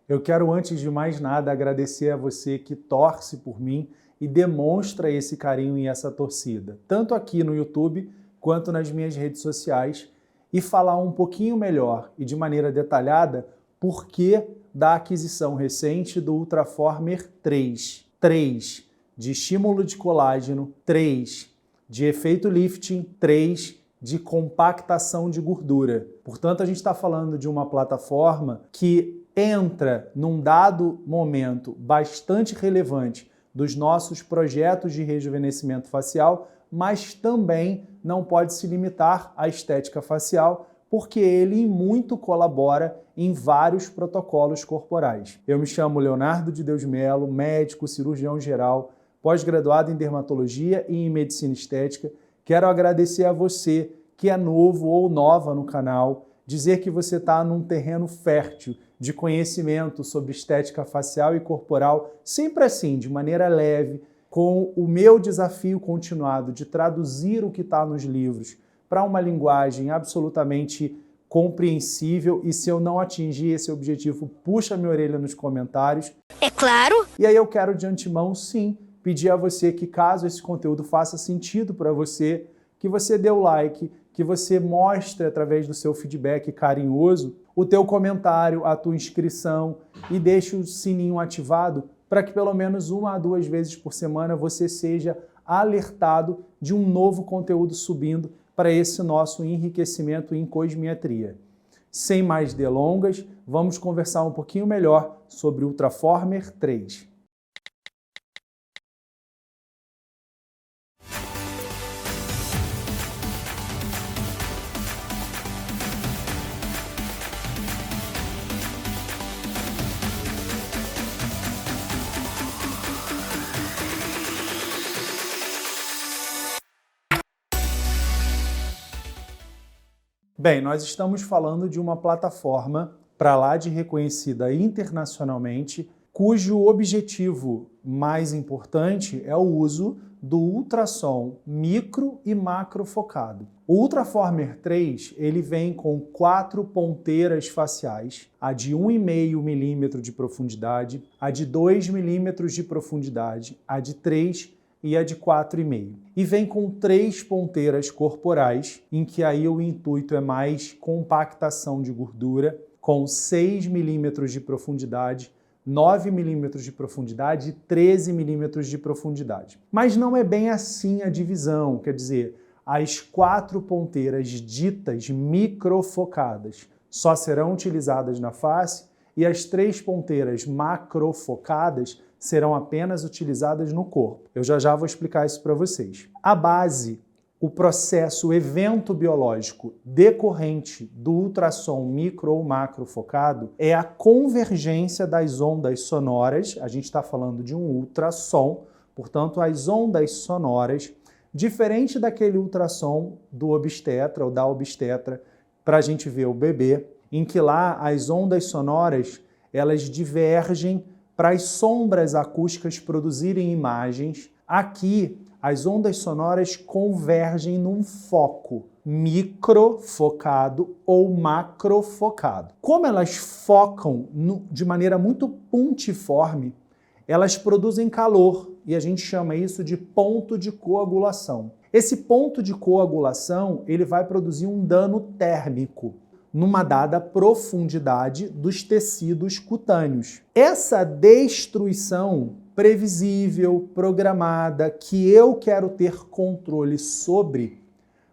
Eu quero, antes de mais nada, agradecer a você que torce por mim e demonstra esse carinho e essa torcida, tanto aqui no YouTube quanto nas minhas redes sociais, e falar um pouquinho melhor e de maneira detalhada por que da aquisição recente do Ultraformer 3. 3 de estímulo de colágeno, 3 de efeito lifting, 3 de compactação de gordura. Portanto, a gente está falando de uma plataforma que entra num dado momento bastante relevante dos nossos projetos de rejuvenescimento facial, mas também não pode se limitar à estética facial, porque ele muito colabora em vários protocolos corporais. Eu me chamo Leonardo de Deus Melo, médico, cirurgião geral, pós-graduado em dermatologia e em medicina estética. Quero agradecer a você que é novo ou nova no canal, dizer que você está num terreno fértil de conhecimento sobre estética facial e corporal, sempre assim, de maneira leve, com o meu desafio continuado de traduzir o que está nos livros para uma linguagem absolutamente compreensível, e se eu não atingir esse objetivo, puxa minha orelha nos comentários. É claro! E aí eu quero de antemão, sim, pedir a você que, caso esse conteúdo faça sentido para você, que você dê o like, que você mostre através do seu feedback carinhoso o teu comentário, a tua inscrição, e deixe o sininho ativado para que pelo menos 1 a 2 vezes por semana você seja alertado de um novo conteúdo subindo para esse nosso enriquecimento em cosmetria. Sem mais delongas, vamos conversar um pouquinho melhor sobre o Ultraformer 3. Bem, nós estamos falando de uma plataforma para lá de reconhecida internacionalmente, cujo objetivo mais importante é o uso do ultrassom micro e macro focado. O Ultraformer 3 ele vem com 4 ponteiras faciais, a de 1,5 milímetro de profundidade, a de 2 milímetros de profundidade, a de 3 e a de 4,5. E vem com 3 ponteiras corporais, em que aí o intuito é mais compactação de gordura, com 6 milímetros de profundidade, 9 milímetros de profundidade e 13 milímetros de profundidade. Mas não é bem assim a divisão, quer dizer, as 4 ponteiras ditas microfocadas só serão utilizadas na face e as 3 ponteiras macrofocadas serão apenas utilizadas no corpo. Eu já vou explicar isso para vocês. A base, o processo, o evento biológico decorrente do ultrassom micro ou macro focado é a convergência das ondas sonoras. A gente está falando de um ultrassom, portanto, as ondas sonoras, diferente daquele ultrassom do obstetra ou da obstetra para a gente ver o bebê, em que lá as ondas sonoras elas divergem para as sombras acústicas produzirem imagens. Aqui, as ondas sonoras convergem num foco microfocado ou macrofocado. Como elas focam de maneira muito pontiforme, elas produzem calor e a gente chama isso de ponto de coagulação. Esse ponto de coagulação ele vai produzir um dano térmico numa dada profundidade dos tecidos cutâneos. Essa destruição previsível, programada, que eu quero ter controle sobre,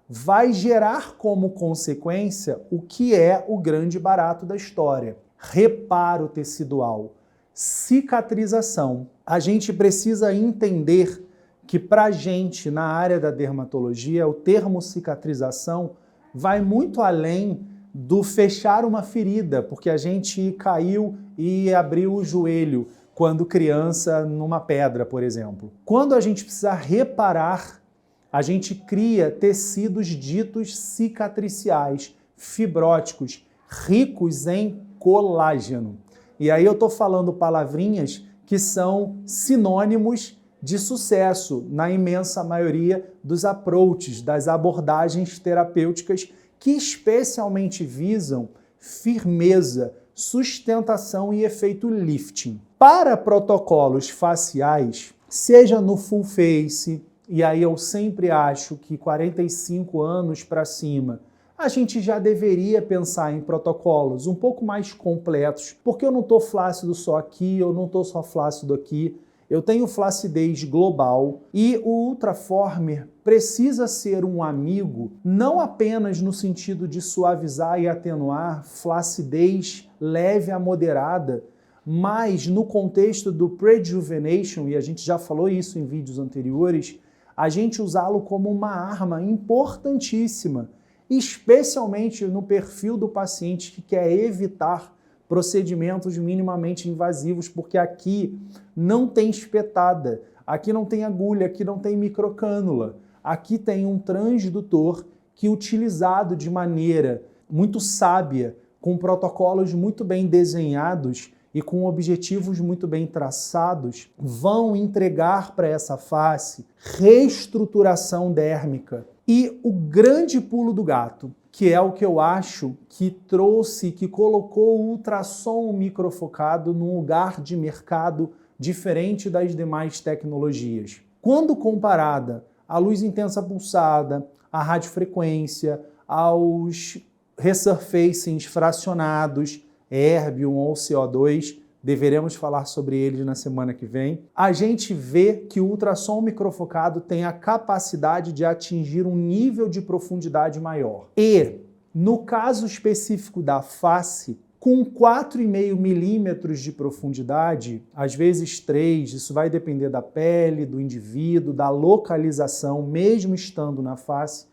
vai gerar como consequência o que é o grande barato da história: reparo tecidual, cicatrização. A gente precisa entender que para a gente, na área da dermatologia, o termo cicatrização vai muito além do fechar uma ferida, porque a gente caiu e abriu o joelho quando criança numa pedra, por exemplo. Quando a gente precisa reparar, a gente cria tecidos ditos cicatriciais, fibróticos, ricos em colágeno. E aí eu estou falando palavrinhas que são sinônimos de sucesso na imensa maioria dos approaches, das abordagens terapêuticas que especialmente visam firmeza, sustentação e efeito lifting. Para protocolos faciais, seja no full face, e aí eu sempre acho que 45 anos para cima, a gente já deveria pensar em protocolos um pouco mais completos, porque eu não estou flácido só aqui, eu não estou só flácido aqui, eu tenho flacidez global e o Ultraformer precisa ser um amigo não apenas no sentido de suavizar e atenuar flacidez leve a moderada, mas no contexto do Prejuvenation, e a gente já falou isso em vídeos anteriores, a gente usá-lo como uma arma importantíssima, especialmente no perfil do paciente que quer evitar procedimentos minimamente invasivos, porque aqui não tem espetada, aqui não tem agulha, aqui não tem microcânula, aqui tem um transdutor que, utilizado de maneira muito sábia, com protocolos muito bem desenhados e com objetivos muito bem traçados, vão entregar para essa face reestruturação dérmica. E o grande pulo do gato, que é o que eu acho que trouxe, que colocou o ultrassom microfocado num lugar de mercado diferente das demais tecnologias. Quando comparada à luz intensa pulsada, à radiofrequência, aos resurfacings fracionados, erbium ou CO2, deveremos falar sobre eles na semana que vem, a gente vê que o ultrassom microfocado tem a capacidade de atingir um nível de profundidade maior. E, no caso específico da face, com 4,5 milímetros de profundidade, às vezes 3, isso vai depender da pele, do indivíduo, da localização, mesmo estando na face,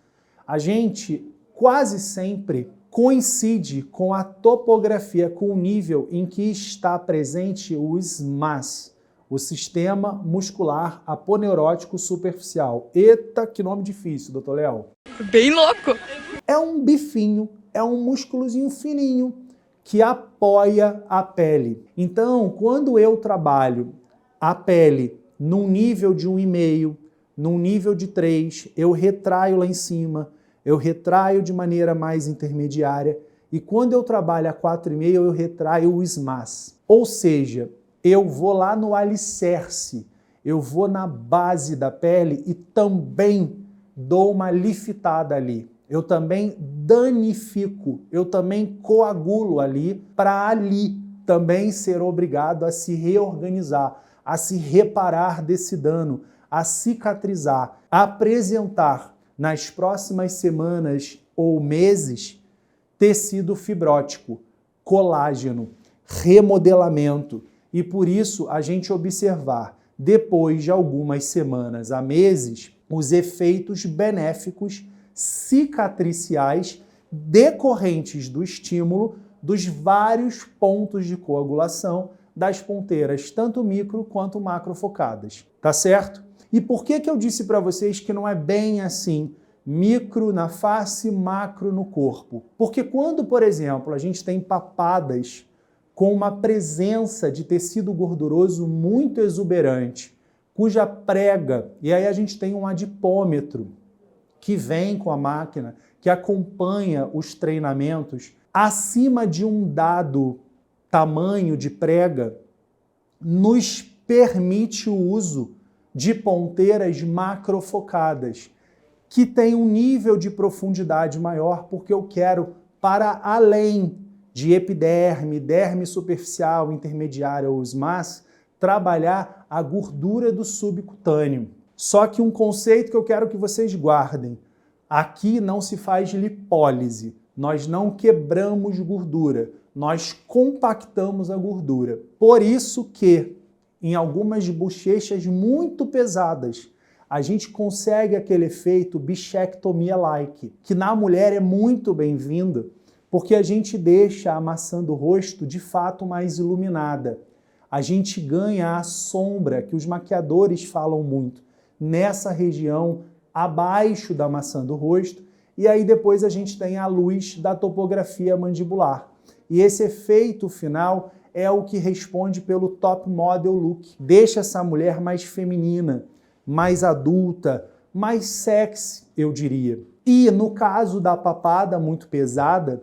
a gente quase sempre coincide com a topografia, com o nível em que está presente o SMAS, o Sistema Muscular Aponeurótico Superficial. Eita, que nome difícil, doutor Léo. Bem louco! É um bifinho, é um músculozinho fininho que apoia a pele. Então, quando eu trabalho a pele num nível de 1,5, num nível de 3, eu retraio lá em cima, eu retraio de maneira mais intermediária, e quando eu trabalho a 4,5, eu retraio o SMAS. Ou seja, eu vou lá no alicerce, eu vou na base da pele e também dou uma liftada ali. Eu também danifico, eu também coagulo ali, para ali também ser obrigado a se reorganizar, a se reparar desse dano, a cicatrizar, a apresentar nas próximas semanas ou meses, tecido fibrótico, colágeno, remodelamento. E por isso a gente observar, depois de algumas semanas a meses, os efeitos benéficos cicatriciais decorrentes do estímulo dos vários pontos de coagulação das ponteiras, tanto micro quanto macrofocadas. Tá certo? E por que eu disse para vocês que não é bem assim, micro na face, macro no corpo? Porque quando, por exemplo, a gente tem papadas com uma presença de tecido gorduroso muito exuberante, cuja prega, e aí a gente tem um adipômetro que vem com a máquina, que acompanha os treinamentos, acima de um dado tamanho de prega, nos permite o uso de ponteiras macrofocadas, que tem um nível de profundidade maior, porque eu quero, para além de epiderme, derme superficial, intermediária ou SMAS, trabalhar a gordura do subcutâneo. Só que um conceito que eu quero que vocês guardem, aqui não se faz lipólise, nós não quebramos gordura, nós compactamos a gordura. Por isso que em algumas bochechas muito pesadas, a gente consegue aquele efeito bichectomia-like, que na mulher é muito bem-vindo, porque a gente deixa a maçã do rosto de fato mais iluminada. A gente ganha a sombra, que os maquiadores falam muito, nessa região abaixo da maçã do rosto, e aí depois a gente tem a luz da topografia mandibular. E esse efeito final é o que responde pelo top model look. Deixa essa mulher mais feminina, mais adulta, mais sexy, eu diria. E no caso da papada muito pesada,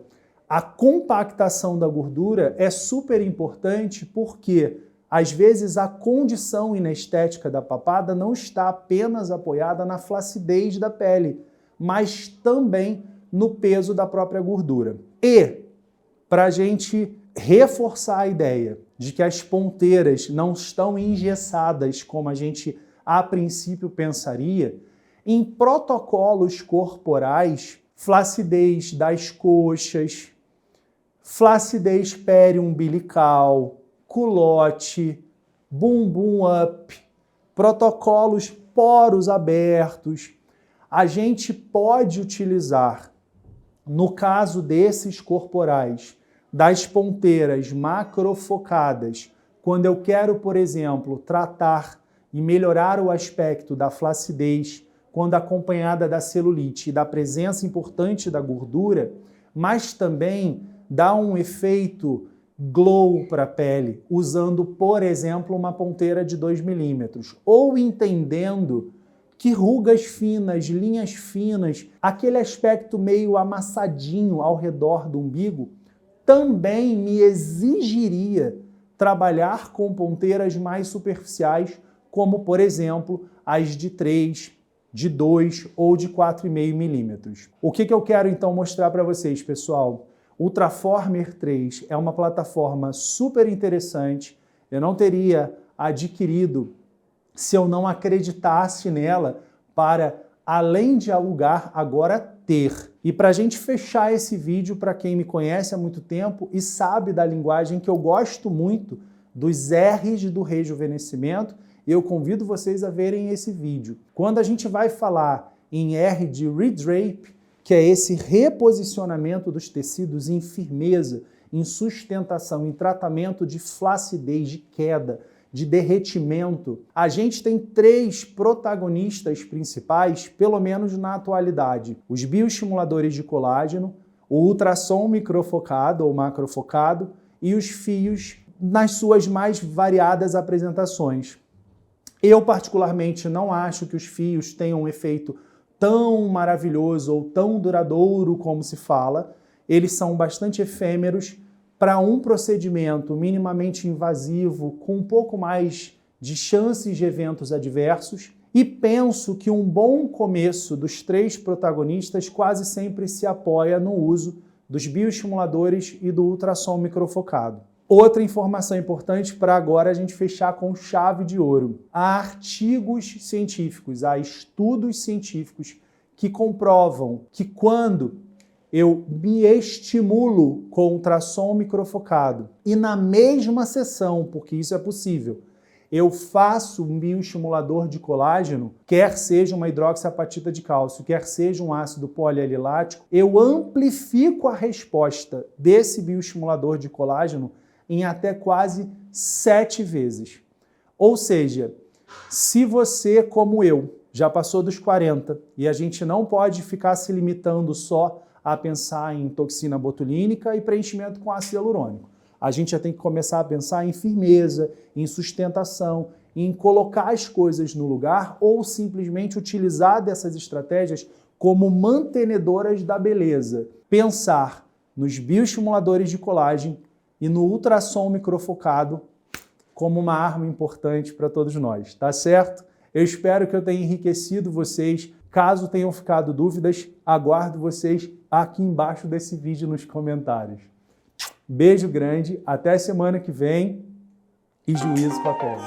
A compactação da gordura é super importante porque, às vezes, a condição inestética da papada não está apenas apoiada na flacidez da pele, mas também no peso da própria gordura. E, para a gente reforçar a ideia de que as ponteiras não estão engessadas como a gente a princípio pensaria, em protocolos corporais, flacidez das coxas, flacidez periumbilical, culote, bumbum up, protocolos poros abertos, a gente pode utilizar, no caso desses corporais, das ponteiras macrofocadas, quando eu quero, por exemplo, tratar e melhorar o aspecto da flacidez, quando acompanhada da celulite e da presença importante da gordura, mas também dá um efeito glow para a pele, usando, por exemplo, uma ponteira de 2 milímetros, ou entendendo que rugas finas, linhas finas, aquele aspecto meio amassadinho ao redor do umbigo, também me exigiria trabalhar com ponteiras mais superficiais, como, por exemplo, as de 3, de 2 ou de 4,5 milímetros. O que eu quero então mostrar para vocês, pessoal? O Ultraformer 3 é uma plataforma super interessante. Eu não teria adquirido se eu não acreditasse nela para, além de alugar, agora ter. E para a gente fechar esse vídeo, para quem me conhece há muito tempo e sabe da linguagem que eu gosto muito, dos R's do rejuvenescimento, eu convido vocês a verem esse vídeo. Quando a gente vai falar em R de redrape, que é esse reposicionamento dos tecidos em firmeza, em sustentação, em tratamento de flacidez, de queda, de derretimento, a gente tem 3 protagonistas principais, pelo menos na atualidade: os bioestimuladores de colágeno, o ultrassom microfocado ou macrofocado e os fios nas suas mais variadas apresentações. Eu, particularmente, não acho que os fios tenham um efeito tão maravilhoso ou tão duradouro como se fala. Eles são bastante efêmeros para um procedimento minimamente invasivo, com um pouco mais de chances de eventos adversos. E penso que um bom começo dos 3 protagonistas quase sempre se apoia no uso dos bioestimuladores e do ultrassom microfocado. Outra informação importante para agora a gente fechar com chave de ouro. Há artigos científicos, há estudos científicos que comprovam que quando eu me estimulo com ultrassom microfocado e na mesma sessão, porque isso é possível, eu faço um bioestimulador de colágeno, quer seja uma hidroxiapatita de cálcio, quer seja um ácido polialilático, eu amplifico a resposta desse bioestimulador de colágeno em até quase 7 vezes. Ou seja, se você, como eu, já passou dos 40 e a gente não pode ficar se limitando só a pensar em toxina botulínica e preenchimento com ácido hialurônico. A gente já tem que começar a pensar em firmeza, em sustentação, em colocar as coisas no lugar ou simplesmente utilizar dessas estratégias como mantenedoras da beleza. Pensar nos bioestimuladores de colágeno e no ultrassom microfocado como uma arma importante para todos nós, tá certo? Eu espero que eu tenha enriquecido vocês. Caso tenham ficado dúvidas, aguardo vocês aqui embaixo desse vídeo nos comentários. Beijo grande, até semana que vem e juízo com a pele.